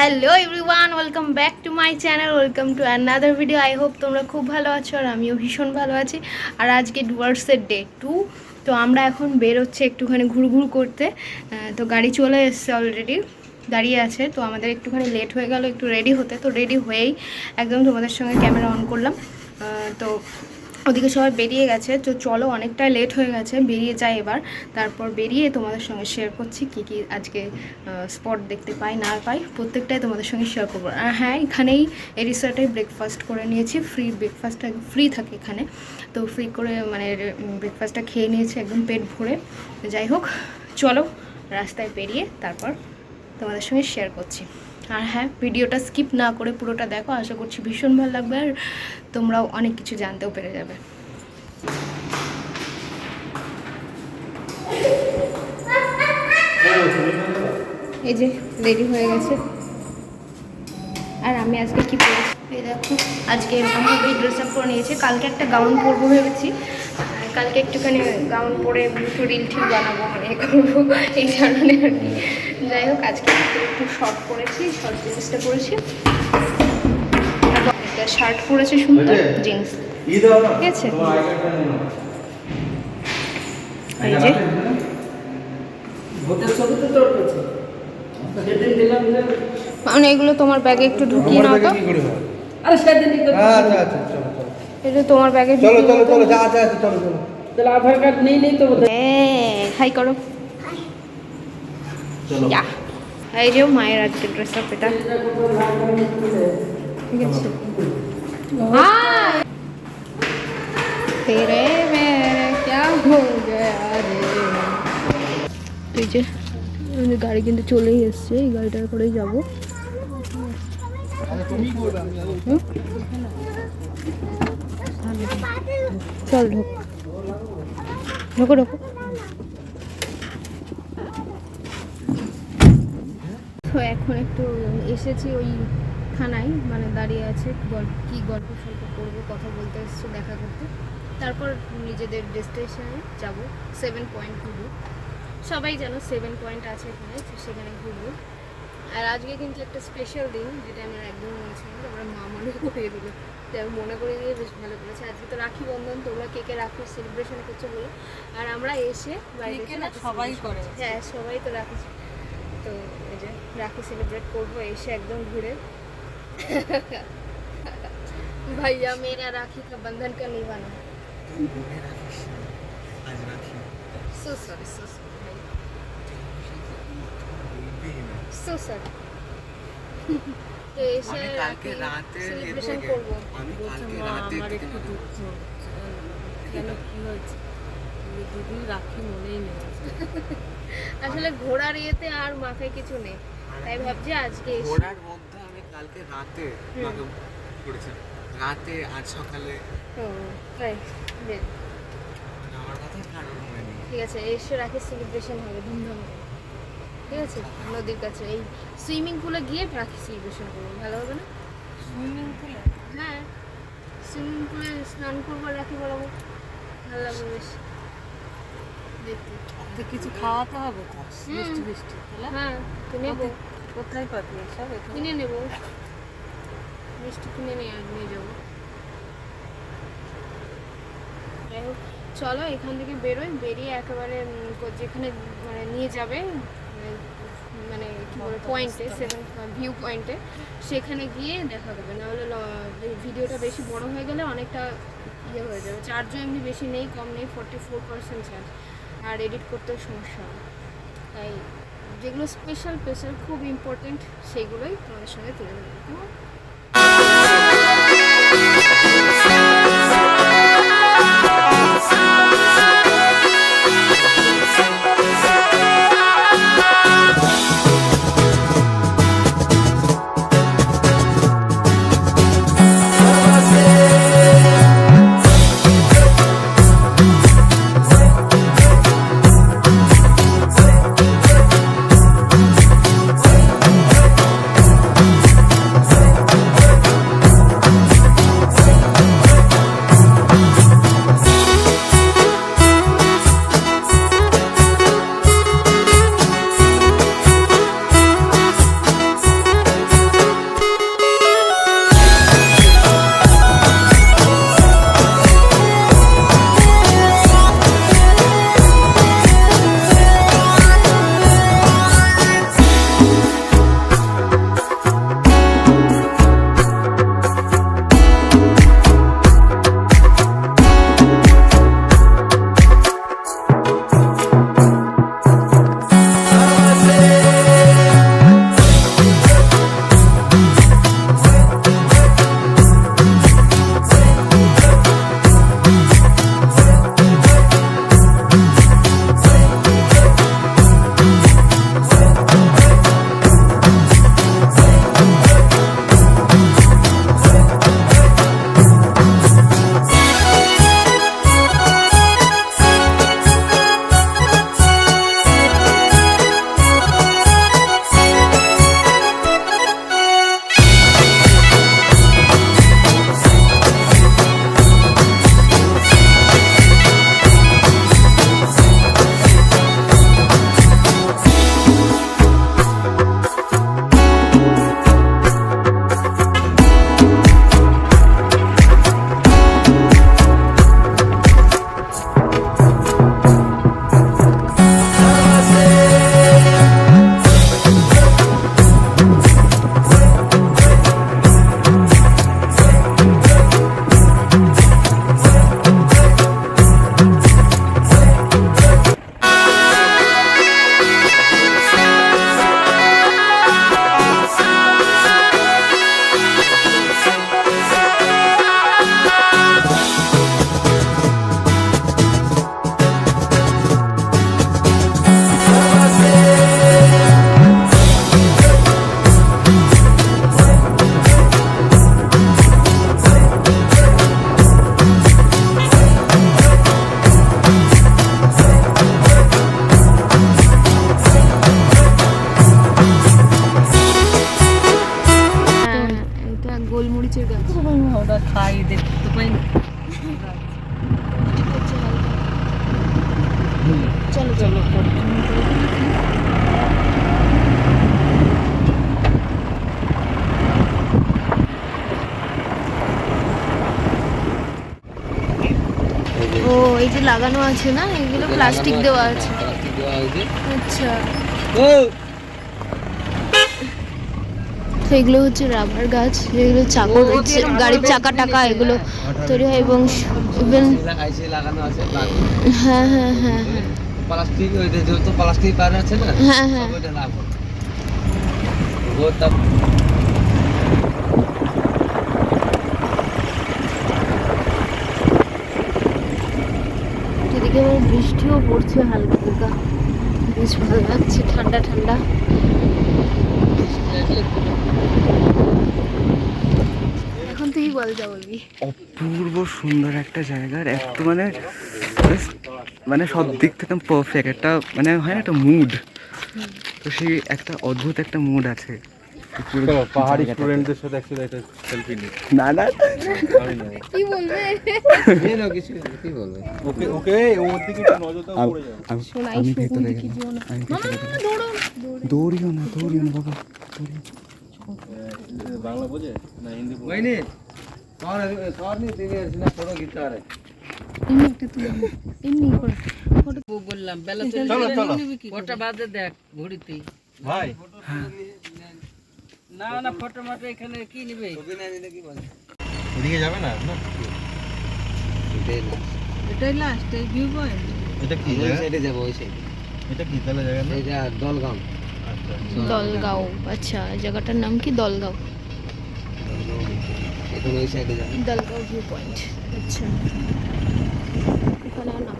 Hello everyone, welcome back to my channel, welcome to another video. I hope তোমরা খুব ভালো আছো আর আমিও ভীষণ ভালো আছি। আর আজকে ডুয়ার্সের ডে 2, তো আমরা এখন বেরোচ্ছি একটুখানি ঘুরঘুর করতে। তো গাড়ি চলে এসছে, অলরেডি দাঁড়িয়ে আছে। তো আমাদের একটুখানি লেট হয়ে গেল একটু রেডি হতে, তো রেডি হয়েই একদম তোমাদের সঙ্গে ক্যামেরা অন করলাম। তো ওদিকে সবাই বেরিয়ে গেছে, তো চলো অনেকটাই লেট হয়ে গেছে, বেরিয়ে যাই এবার। তারপর বেরিয়ে তোমাদের সঙ্গে শেয়ার করছি কী কী আজকে স্পট দেখতে পাই না পাই, প্রত্যেকটাই তোমাদের সঙ্গে শেয়ার করবো। আর হ্যাঁ, এখানেই এই রিসর্টেই ব্রেকফাস্ট করে নিয়েছি, ফ্রি ব্রেকফাস্টটা ফ্রি থাকে এখানে। তো ফ্রি করে মানে ব্রেকফাস্টটা খেয়ে নিয়েছি একদম পেট ভরে। যাই হোক, চলো রাস্তায় বেরিয়ে তারপর তোমাদের সঙ্গে শেয়ার করছি। আর হ্যাঁ, ভিডিওটা স্কিপ না করে পুরোটা দেখো, আশা করছি ভীষণ ভালো লাগবে আর তোমরাও অনেক কিছু জানতেও পেরে যাবে। এই যে রেডি হয়ে গেছে, আর আমি আজকে কি পরেছি এই দেখো। আজকে এরকমভাবে ড্রেস আপ করে নিয়েছি, কালকে একটা গাউন পরবো ভেবেছি। কালকে একটুখানি গাউন পরে একটু রিল ঠিক বানাবো, মানে করবো এই কারণে আর কি। যাই হোক, আজকে একটু শর্ট পরেছি, শর্ট জিন্সটা পরেছি, একটা শার্ট পরেছি সুন্দর, জিন্স, ঠিক আছে। এই যে মানে এগুলো তোমার ব্যাগে একটু ঢুকিয়ে নাও তো। এটা তোমার ব্যাগে চলো চলো চলো যা যা চলো চলো। তাহলে আধার কার্ড নেই তো হাই করো। চলো এই যে মায়ের আজকে ড্রেস আপ, এটা ঠিক আছে। হাই তেরে মেরে क्या हो गया रे। এই যে গাড়ি কিন্তু চলেই এসছে, এই গাড়িটার করেই যাবো। চল ঢোক, ঢোকো ঢোকো। তো এখন একটু এসেছি ওই থানায়, মানে দাঁড়িয়ে আছে, কি গল্প সল্প করবো, কথা বলতে এসছে, দেখা করতে। তারপর নিজেদের ডেস্টিনেশনে যাব, 7 পয়েন্ট ঘুরবো। সবাই জানো 7 পয়েন্ট আছে এখানে, সেখানে ঘুরবো। আর আজকে কিন্তু একটা স্পেশাল দিন, যেটা আমার একদম মনে ছিল না, আমরা মা মনে করিয়ে দিল, তাই মনে করে দিয়ে বেশ ভালো করেছে। আজকে তো রাখি বন্ধন, তোমরা কে কে রাখি সেলিব্রেশন করছো বলো। আর আমরা এসে বাড়িতে সবাই করে, হ্যাঁ সবাই তো রাখি, তো এই যে রাখি সেলিব্রেট করবো এসে একদম ঘুরে। ভাইয়া মেরা রাখি কা বন্ধন কা Nivana. So sorry so sorry so sorry. তো এসে কালকে রাতে সেলিব্রেশন করব। আমি কালকে রাতে আমার একটু দুঃখ কেন কি হয়েছে দিদি, রাখি মনেই নেই। আসলে ঘোড়ার ইয়েতে আর মাথায় কিছু নেই, তাই ভাবছি আজকে ঘোড়ার মধ্যে আমি কালকে রাতে করেছি, রাতে আজ সকালে। তাই আমার কথা কারণ মনে নেই। ঠিক আছে, এসে রাখি সেলিব্রেশন হবে ধুমধাম, ঠিক আছে। নদীর কাছে এই সুইমিং পুলে গিয়ে রাখি সেলিব্রেশন করবো, ভালো হবে না? সুইমিং পুলে? হ্যাঁ, সুইমিং পুলে স্নান করবো, রাখি বলাবো, ভালো লাগবে বেশ দেখতে। কিছু খাওয়াতে হবে তো, মিষ্টি মিষ্টি। হ্যাঁ তো নেবো। কোথায় পাবি সব? কিনে নেবো, মিষ্টি কিনে নিয়ে যাবো। যাই হোক, চলো এখান থেকে বেরোই, বেরিয়ে একেবারে যেখানে মানে নিয়ে যাবে, মানে কী বলে পয়েন্টে, 7 ভিউ পয়েন্টে, সেখানে গিয়ে দেখা করবে। নাহলে ভিডিওটা বেশি বড় হয়ে গেলে অনেকটা ইয়ে হয়ে যাবে। চার্জও এমনি বেশি নেই, কম নেই, 44% চার্জ, আর এডিট করতেও সমস্যা হবে। তাই যেগুলো স্পেশাল খুব ইম্পর্টেন্ট সেগুলোই তোমাদের সঙ্গে তুলে ধরবো। তরমুজের গাছ। ওরা খাই দেখতে তো পাই না। চলো চলো। ও এই যে লাগানো আছে না, এগুলো প্লাস্টিক দেওয়া আছে। আচ্ছা, তো এগুলো হচ্ছে রাবার গাছ, যেগুলো চাকা হচ্ছে গাড়ির চাকা টাকা এগুলো তৈরি হয় এবং ইভেন হ্যাঁ হ্যাঁ হ্যাঁ হ্যাঁ প্লাস্টিক ওই যে যত প্লাস্টিক পার আছে না, হ্যাঁ হ্যাঁ ওটা লাগাবো ওটা। এদিকে আবার বৃষ্টিও পড়ছে হালকা হালকা, বেশ ভালো লাগছে, ঠান্ডা ঠান্ডা। এখন তুই বল, যা বলবি। অপূর্ব সুন্দর একটা জায়গার একটু মানে মানে সব দিক থেকে পারফেক্ট একটা মানে হয় না একটা মুড, তো সেই একটা অদ্ভুত একটা মুড আছে পাহাড়ি স্টুডেন্টদের সাথে একসাথে একটা সেলফি নিই। না না কি বলবে, নিয়ে নাও কিছু, কি বলবে? ওকে ওকে ওর দিকে একটু নজর দাও, পড়ে যাবে। শোনাই আমি শুকুন ভেতরে কি গেলাম, দিও না। আমি মামা ভেতরে মামা দৌড়ো। দৌড়িও না বাবা, বাংলা বোঝে না হিন্দি বোঝে? वही नहीं और नहीं तेरे ना फोटो खींचा रहे। এমনি একটা তুলে নে, এমনি করে ফটো। বললাম বেলা চলো চলো কটা বাজে দেখ ঘড়িতেই। ভাই, না না ফটো মাত্র এখানে কি নিবে? तो भी नहीं देने की बात ওদিকে যাবে না না? है ना, এটাই লাস্ট এই ভিউ পয়েন্ট। এটা কি ওই জায়গা? সাইডে যাব, ওই সাইডে এটা কি তাহলে জায়গা না? এটা দলগাঁও। আচ্ছা দলগাঁও, আচ্ছা জায়গাটার নাম কি? দলগাঁও। এখন ওই সাইডে যাব। দলগাঁও ভিউ পয়েন্ট, আচ্ছা। এখানে আর নাম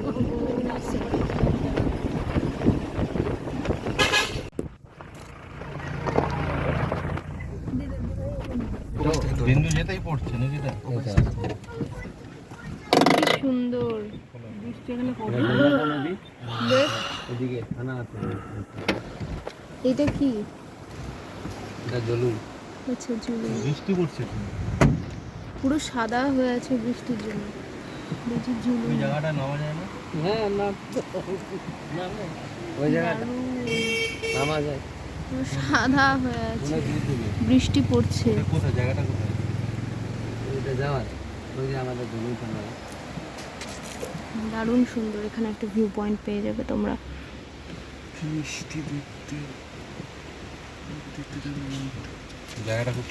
বিন্দু যেতেই পড়ছে নাকি এটা? কি সুন্দর বৃষ্টি এখানে পড়ে। দেখ এদিকে থানা আছে, এটা কি? এটা জলুন। আচ্ছা জুলি, বৃষ্টি পড়ছে তো। পুরো সাদা হয়ে আছে বৃষ্টির জন্য। দেখি জুলি ওই জায়গাটা নামা যায় না? হ্যাঁ না ওই জায়গাটা নামা যায়, পুরো সাদা হয়ে আছে, অনেক দূর থেকে। বৃষ্টি পড়ছে। এটা কোথায় জায়গাটা কোথায়? ওইটা যাওয়ার, ওই যে আমাদের জলুন থানা। দারুণ সুন্দর, এখানে একটা ভিউ পয়েন্ট পেয়ে যাবে তোমরা। মিষ্টি দেখতে জায়গাটা খুব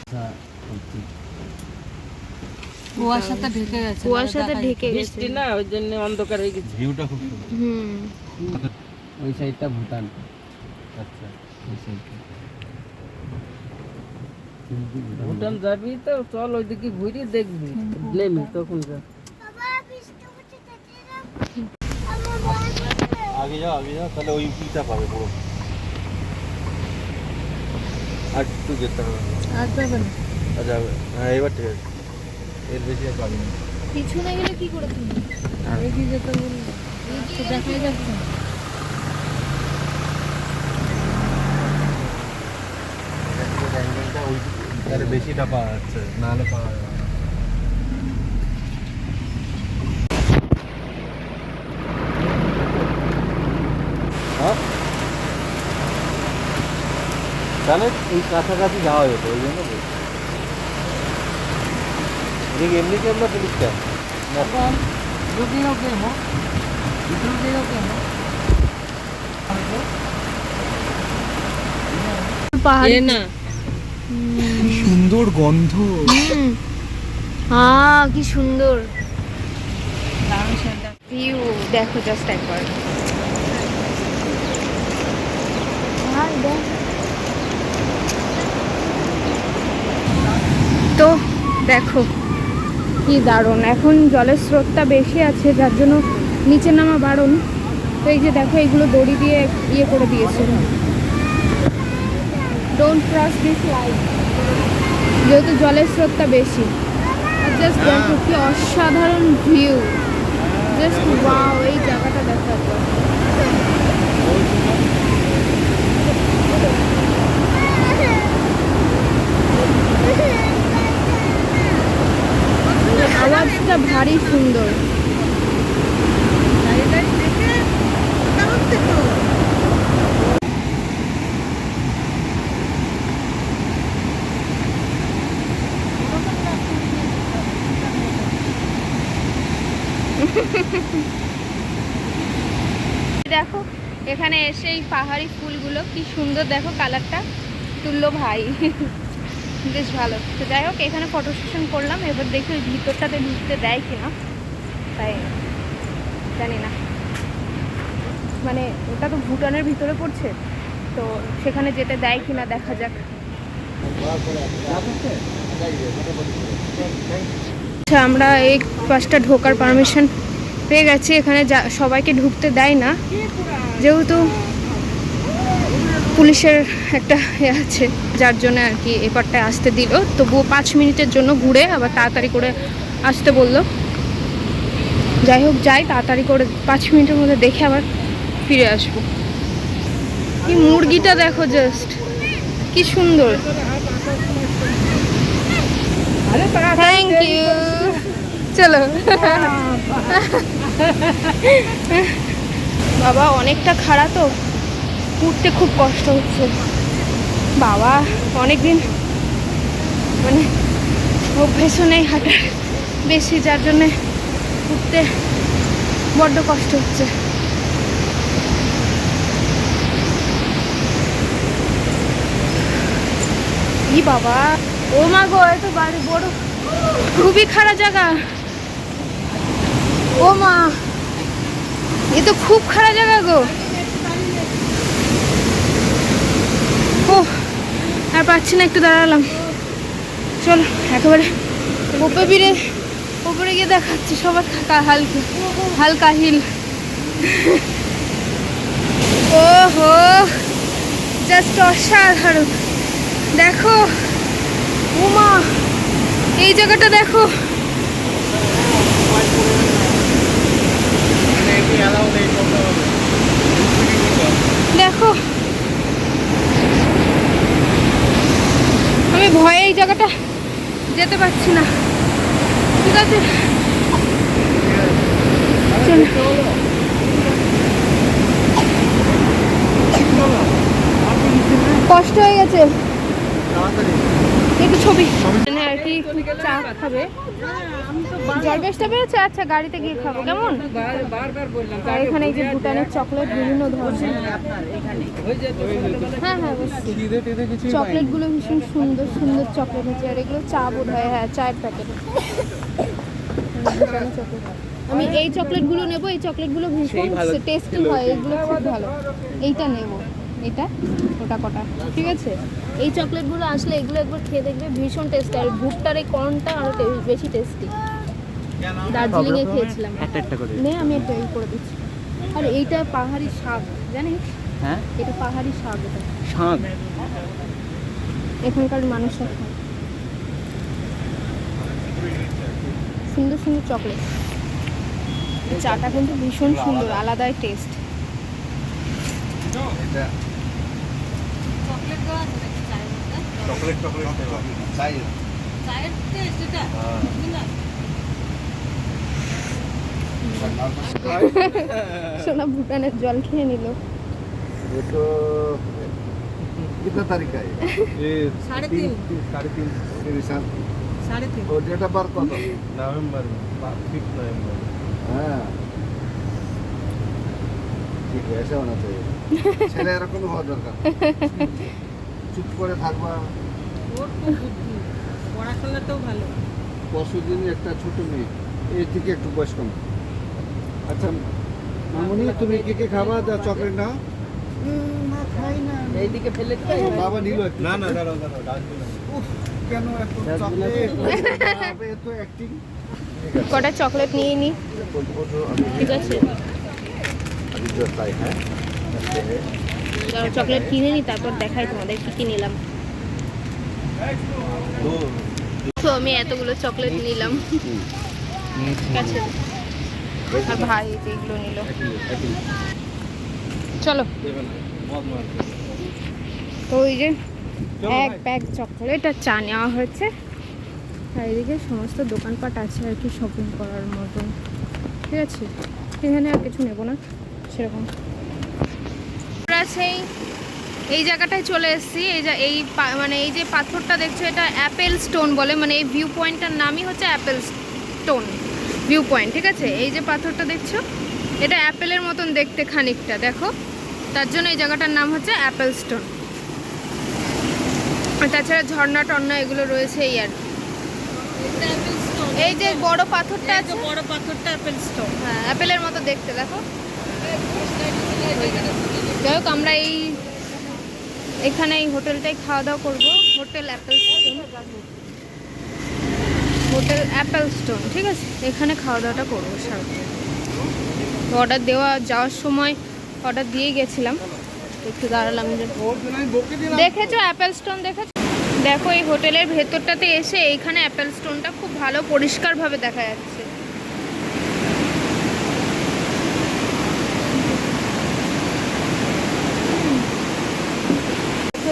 কুয়াশাতে ঢেকে গেছে, কুয়াশাতে ঢেকে গেছে। বৃষ্টি না ওই জন্য অন্ধকার হয়ে গেছে। ভিউটা খুব সুন্দর। হুম, ওই সাইডটা ভুটান, আচ্ছা ওই সাইডটা ভুটান যাবি তো চল ওইদিকে ঘুরে দেখবি, নেমে তখন যা। আগে যাও তাহলে ওই ভিউটা পাবে পুরো। আর একটু যেতে হবে। আর যাবে না। যাবে, হ্যাঁ এবার ঠিক আছে, এর বেশি আর পাবি না। পিছনে গেলে কি করে তুমি? এগিয়ে যেতে বললি তো দেখাই যাচ্ছে না। অ্যাঙ্গেলটা ওই তাহলে বেশিটা পাওয়া যাচ্ছে, নাহলে পাওয়া যাবে না। হ্যাঁ তাহলে এই কাছাকাছি যাওয়া যেত, ওই জন্য বলছি। এদিকে এমনি কি আমরা পুলিশ ক্যাম্প না? रुकियो के हो रुकियो के हो পাহাড় ये না কি সুন্দর গন্ধ। হ্যাঁ কি সুন্দর দারুণ সেটা। ভিউ দেখো জাস্ট একবার। আর দেখ, তো দেখো কি দারুণ। এখন জলের স্রোতটা বেশি আছে যার জন্য নিচে নামা বারণ। তো এই যে দেখো এগুলো দড়ি দিয়ে ইয়ে করে দিয়েছে, ডোন্ট ক্রস দিস লাইন, যেহেতু জলের স্রোতটা বেশি। আর জাস্ট দেখো কি অসাধারণ ভিউ, জাস্ট ওয়াও। এই জায়গাটা দেখো একবার। ভারী সুন্দর। দেখো এখানে এসে এই পাহাড়ি ফুলগুলো কি সুন্দর, দেখো কালারটা তুললো ভাই। বেশ ভালো। তো যাই হোক এখানে ফটো সেশন করলাম, এবার দেখি ওই ভিতরটাতে ঢুকতে দেয় কিনা, তাই জানি না। মানে ওটা তো ভুটানের ভিতরে পড়ছে, তো সেখানে যেতে দেয় কিনা দেখা যাক। আচ্ছা আমরা এই পাশটা ঢোকার পারমিশন পেয়ে গেছি। এখানে সবাইকে ঢুকতে দেয় না, যেহেতু পুলিশের একটা আছে, যার জন্য আর কি এপারটায় আসতে দিল। তবুও 5 মিনিটের জন্য ঘুরে আবার তাড়াতাড়ি করে আসতে বললো। যাই হোক যাই তাড়াতাড়ি করে, 5 মিনিটের মধ্যে দেখে আবার ফিরে আসবো। কি মুরগিটা দেখো জাস্ট, কি সুন্দর। Thank you. চলো বাবা অনেকটা খাড়া তো, উঠতে খুব কষ্ট হচ্ছে বাবা। অনেকদিন মানে অভ্যেসও নেই হাঁটার বেশি, যার জন্যে উঠতে বড্ড কষ্ট হচ্ছে। ই বাবা, ও মা গো, এত বাড়ি বড়, খুবই খারাপ জায়গা। ও মা, এ তো খুব খারাপ জায়গা গো। ও আর পাচ্ছি না, একটু দাঁড়ালাম। চলো একেবারে উপরে গিয়ে দেখাচ্ছি সবার হালকা হিল। ও হো, জাস্ট অসাধারণ। দেখো উমা, এই জায়গাটা দেখো। দেখো আমি ভয়ে এই জায়গাটা যেতে পারছি না। ঠিক আছে কষ্ট হয়ে গেছে, একটু ছবি আর কি চা খাবে। জল বেশটা বেড়েছে, আচ্ছা গাড়িতে গিয়ে খাবো কেমন। আর এখানে এই যে ভুটানের চকলেট বিভিন্ন ধরনের। হ্যাঁ হ্যাঁ চকলেট গুলো ভীষণ সুন্দর সুন্দর চকলেট আছে। আর এগুলো চা বোধ হয়, হ্যাঁ চায়ের প্যাকেট। আমি এই চকলেটগুলো নেবো, এই চকলেটগুলো ভীষণ টেস্টি হয়, এগুলো খুব ভালো। এইটা নেবো, এটা ওটা কটা, ঠিক আছে। এই চকলেটগুলো আসলে এগুলো একবার খেয়ে দেখবে, ভীষণ টেস্টি। আর ভুট্টার এই কর্নটা আরও বেশি টেস্টি। দার্জিলিংয়ে খেয়েছিলাম। নে আমি একটা এই করে দিচ্ছি। আর এইটা পাহাড়ি শাক, জানিস? হ্যাঁ এটা পাহাড়ি শাক, এটা শাক এখানকার মানুষরা খায়। সুন্দর সুন্দর চকলেট, চাটা কিন্তু ভীষণ সুন্দর, আলাদাই টেস্ট। সোনা ভুটানের জল খেয়ে নিল। कितना तारीख का है? ये 3.5 3.5 और डेट ऑफ बर्थ कौन सा? नवंबर 5 नवंबर। हाँ ठीक है, ऐसा होना चाहिए। ছেলে এরকম হওয়া দরকার। চুপ করে থাকবা। ওর খুব বুদ্ধি, পড়াশোনাতেও ভালো। পরশুদিন একটা ছোট মেয়ে, এই থেকে একটু বয়স কম। আচ্ছা মামুনি, তুমি কি কি খাবা? যা চকলেট নাও। এইদিকে ফেলে দিতে বাবা নিল একটু। না না দাঁড়াও ডাস্টবিন। উফ, কেন এত চকলেট? বাবা এত অ্যাক্টিং। কটা চকলেট নিয়ে নি, ঠিক আছে। চকলেট কিনে নি, তারপর দেখাই তোমাদের কি কি নিলাম। তো আমি এতগুলো চকলেট নিলাম, ঠিক আছে। আর ভাই এইগুলো নিল। চলো, তো ওই যে এক ব্যাগ চকলেট আর চা নেওয়া হয়েছে। চারিদিকে সমস্ত দোকানপাট আছে আর কি শপিং করার মতন, ঠিক আছে। এখানে আর কিছু নেবো না সেরকম। আমরা সেই এই জায়গাটায় চলে এসেছি। মানে এই যে পাথরটা দেখছো এটা অ্যাপেল স্টোন বলে, মানে এই ভিউ পয়েন্টটার নামই হচ্ছে অ্যাপেল স্টোন ভিউ পয়েন্ট, ঠিক আছে। এই যে পাথরটা দেখছো এটা অ্যাপেলের মতন দেখতে খানিকটা, দেখো, তার জন্য এই জায়গাটার নাম হচ্ছে অ্যাপেল স্টোন। তাছাড়া ঝর্ণা টর্ণা এগুলো রয়েছে এই আর কি। এই যে বড় পাথরটা আছে, বড় পাথরটা অ্যাপেল স্টোন, হ্যাঁ অ্যাপেলের মতো দেখতে, দেখো। যাই হোক আমরা এখানে এই হোটেলটাই খাওয়া দাওয়া করবো, হোটেল অ্যাপেল স্টোন, ঠিক আছে। এখানে খাওয়া দাওয়াটা করবো সারা। অর্ডার যাওয়ার সময় অর্ডার দিয়ে গেছিলাম, একটু দাঁড়ালাম। দেখেছো অ্যাপেল স্টোন দেখেছো? দেখো এই হোটেলের ভেতরটাতে এসে এইখানে অ্যাপেল স্টোনটা খুব ভালো পরিষ্কারভাবে দেখা যাচ্ছে।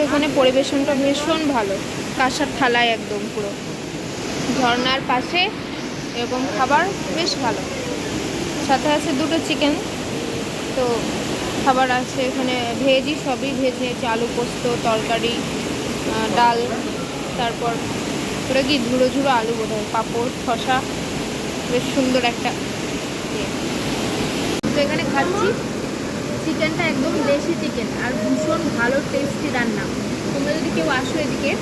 এখানে পরিবেশনটা ভীষণ ভালো, কাঁসার থালায় একদম পুরো ঝর্ণার পাশে, এবং খাবার বেশ ভালো। সাথে আছে দুটো চিকেন, তো খাবার আছে এখানে ভেজই, সবই ভেজ নিয়েছে, আলু পোস্ত, তরকারি, ডাল, তারপর ওটা কি ঝুড়ো ঝুড়ো আলু বোধ হয়, পাঁপড়, শসা, বেশ সুন্দর একটা ইয়ে। তো এখানে খাচ্ছি চিকেনটা একদম দেশি চিকেন আর ভীষণ ভালো টেস্টি রান্না। তোমরা যদি কেউ আসো এদিকে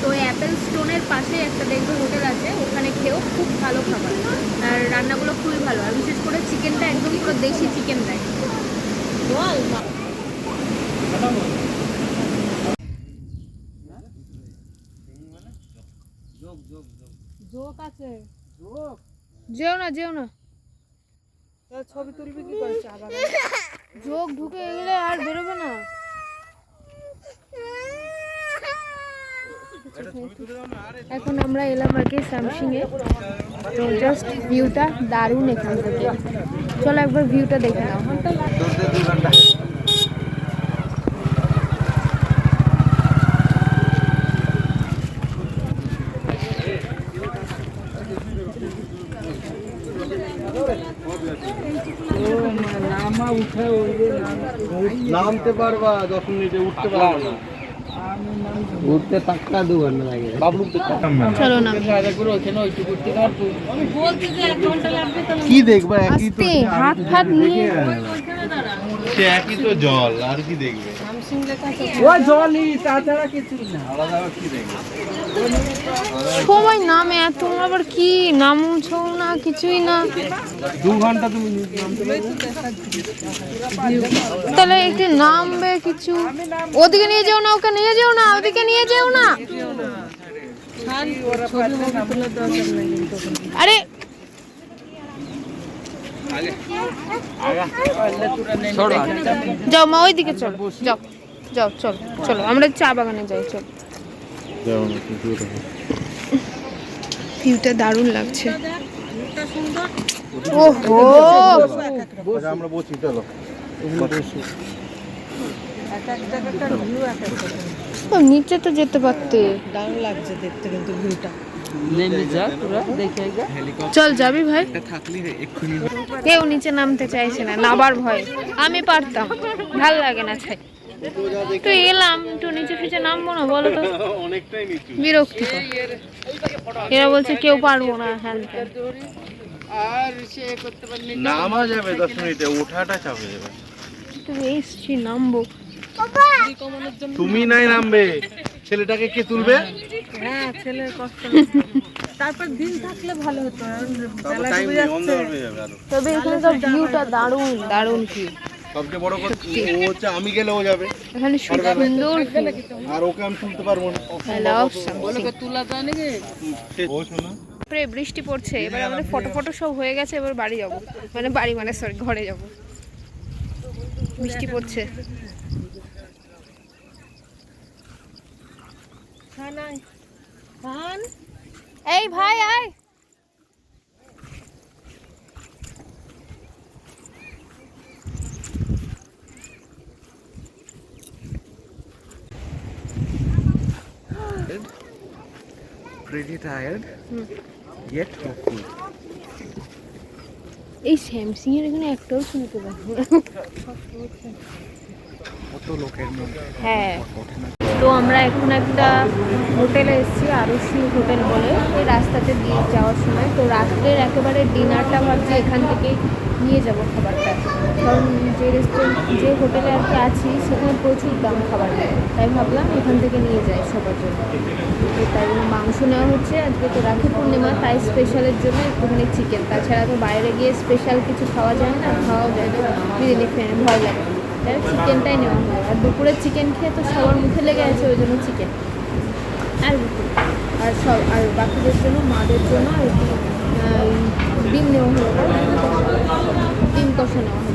তো অ্যাপেল স্টোনের পাশে একটা দেখবে হোটেল আছে, ওখানে খেয়েও খুব ভালো খাবার, আর রান্নাগুলো খুবই ভালো, আর বিশেষ করে চিকেনটা একদম পুরো দেশি চিকেন দেয়। যেও না ছবি তুলবি কি করে? যোগ ঢুকে গেলে আর বেরোবে না। এখন আমরা এলাম আর কি স্যামসিংয়ে, তো জাস্ট ভিউটা দারুণ এখান থেকে। চলো একবার ভিউটা দেখে নাও। নামতে পারবা 10 মিনিটে, উঠতে পারবা না। ঘুরতে পাক্কা 2 ঘন্টা লাগে। চলো না কি দেখবা? একই তো, আস্তে হাত নিয়ে সে একই তো জল, আর কি দেখবে? ওই জলই, তাছাড়া কিছুই না। আলাদা আবার কি দেখবে? সবাই নামে, আর তোমরা আবার কি নামছো না, কিছুই না। 2 ঘন্টা তুমি নামতে পারবে? তাহলে একটু নামবে কিছু। ওদিকে নিয়ে যেও না, ওকে নিয়ে যেও না, ওদিকে নিয়ে যেও না। আরে যাও মা, ওইদিকে চলো, যাও যাও, চলো চলো আমরা চা বাগানে যাই, চলো। ভিউটা দারুণ লাগছে। ওহো আমরা বসি, চলো। নিচে তো যেতে পারতে। দারুণ লাগছে দেখতে কিন্তু ভিউটা। নেমে যা তোরা, দেখে যা। চল যাবি ভাই? থাকলে এক্ষুনি কেউ নিচে নামতে চাইছে না, নাবার ভয়। আমি পারতাম, ভাল লাগে না ছাই। তো এলাম, একটু নিচে ফিচে নামবো না বলো তো? অনেকটাই নিচু। বিরক্তি। এরা বলছে কেউ পারবো না, হ্যাঁ নামা যাবে 10 মিনিটে, ওঠাটা চাপে যাবে। তুমি এসছি নামবো। তুমি নাই নামবে, ছেলেটাকে কে তুলবে? হ্যাঁ ছেলের কষ্ট। তারপর দিন থাকলে ভালো হতো, তারপর টাইম নেই, অন্ধকার হয়ে যাবে আরো। তবে এখানকার ভিউটা দারুণ দারুণ ভিউ। সবচেয়ে বড় কথা ও হচ্ছে আমি গেলে ও যাবে, এখানে সুন্দর view। আর ওকে আমি তুলতে পারবো না। I love something। তুলা তো নাকি ও শোনা, প্রায় বৃষ্টি পড়ছে, এবার আমাদের ফটো সব হয়ে গেছে, এবার বাড়ি যাব, মানে সরি ঘরে যাব। বৃষ্টি পড়ছে। এই ভাই আয়। pretty tired, হুম। yet hopeful. এই স্যামসাং এর এখানে একটাও শুনতে পাবো না। কত লোকের মধ্যে হ্যাঁ। ওঠে না। তো আমরা এখন একটা হোটেলে এসেছি, আরসি হোটেল বলে, এই রাস্তাতে দিয়ে যাওয়ার সময়। তো রাত্রের একেবারে ডিনারটা ভাবছি এখান থেকে নিয়ে যাব খাবারটা, কারণ যে রেস্টুরেন্ট যে হোটেলে আর কি আছি সেখানে প্রচুর দাম খাবার, তাই ভাবলাম এখান থেকে নিয়ে যাই সবার জন্য। তো তাই জন্য মাংস নেওয়া হচ্ছে, আজকে তো রাখি পূর্ণিমা, তাই স্পেশালের জন্য একটুখানি চিকেন। তাছাড়া তো বাইরে গিয়ে স্পেশাল কিছু খাওয়া যায় না, খাওয়াও যায় না, বিরিয়ানি ফেনে ভয় লাগে, তাই চিকেনটাই নেওয়া হয়। আর দুপুরে চিকেন খেয়ে তো সবার মুখে লেগে আছে, ওই জন্য চিকেন আর আর বাকিদের জন্য, মাদের জন্য আর কি ডিম নেওয়া হলো, ডিম কষা নেওয়া হলো।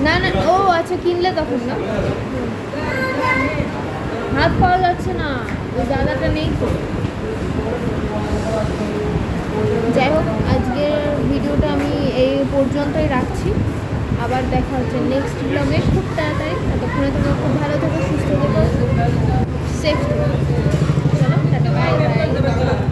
না না, ও আচ্ছা, কিনলে তখন না, হাত পাওয়া যাচ্ছে না, ওই দাদাটা নেই তো। যাই হোক, আজকের ভিডিওটা আমি এই পর্যন্তই রাখছি। আবার দেখা হচ্ছে নেক্সট ব্লগে খুব তাড়াতাড়ি। ততক্ষণে তোমরা খুব ভালো থেকো, সুস্থ থেকো, সেফ থেকো। চলো টাটা, বাই বাই।